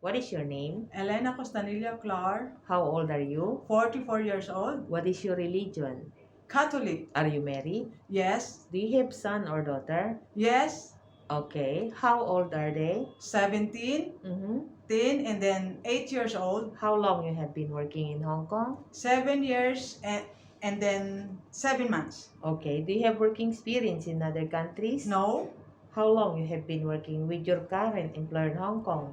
What is your name? Elena Costanilla Clar, How old are you? 44 years old, What is your religion? Catholic. Are you married? Yes, Do you have son or daughter? yes, Okay. How old are they? 17, Mm-hmm. 10, and then 8 years old, How long you have been working in Hong Kong? 7 years, and then 7 months. Okay. Do you have working experience in other countries? No, How long you have been working with your current employer in Hong Kong?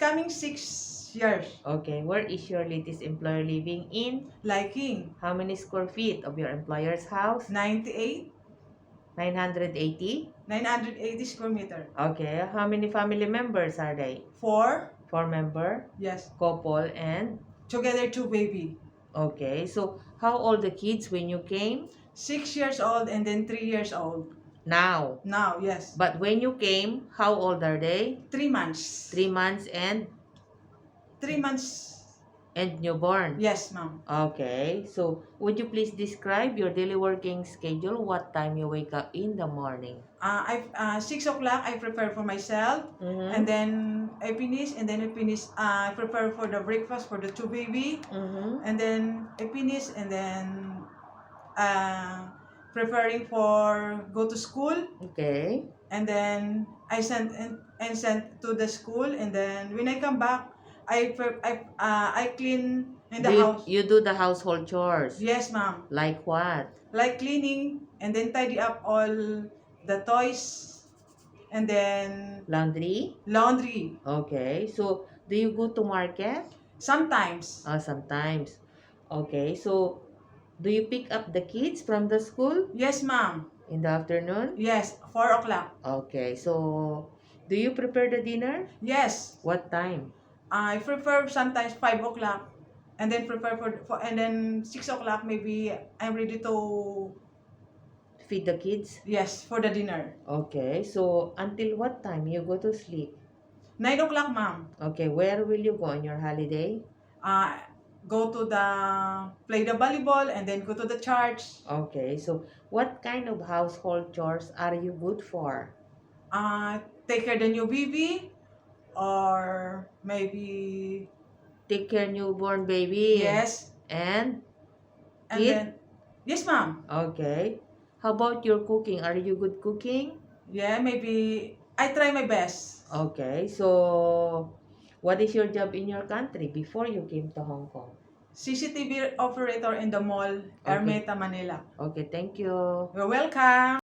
coming 6 years. Okay. Where is your latest employer living in? Liking, How many square feet of your employer's house? 98, 980? 980 square meter. Okay. How many family members are they? 4, 4 member, yes, couple, and together 2 baby. okay. So how old the kids when you came? 6 years old and then 3 years old. Now. Now, yes, But when you came, how old are they? 3 months. 3 months and 3 months. newborn. Yes, ma'am. Okay. So would you please describe your daily working schedule? What time you wake up in the morning? 6 o'clock I prepare for myself, Mm-hmm. and then I finish, I prepare for the breakfast for the 2 baby, Mm-hmm. and then I finish, and then preparing for go to school, Okay. and then I sent to the school, and then when I come back, I clean in the house. You do the household chores? Yes, ma'am. Like what? Like cleaning, and then tidy up all the toys, and then Laundry? laundry. Okay. So do you go to market? Sometimes. Sometimes. Okay. So do you pick up the kids from the school Yes, ma'am. in the afternoon? Yes, 4 o'clock. Okay. So do you prepare the dinner? Yes. What time? I prepare sometimes 5 o'clock, and then prepare and then 6 o'clock maybe I'm ready to, Feed the kids? yes, for the dinner. Okay. So until what time you go to sleep? 9 o'clock, ma'am. Okay. Where will you go on your holiday? Uh, Go to the, play the volleyball, and then go to the church. Okay. So what kind of household chores are you good for? Take care the new baby, or maybe, Take care newborn baby. yes, And and kid? then, yes, ma'am. Okay. How about your cooking? Are you good cooking? Yeah, maybe I try my best. Okay. So what is your job in your country before you came to Hong Kong? CCTV operator in the mall, Okay. Ermita, Manila. Okay, thank you. You're welcome.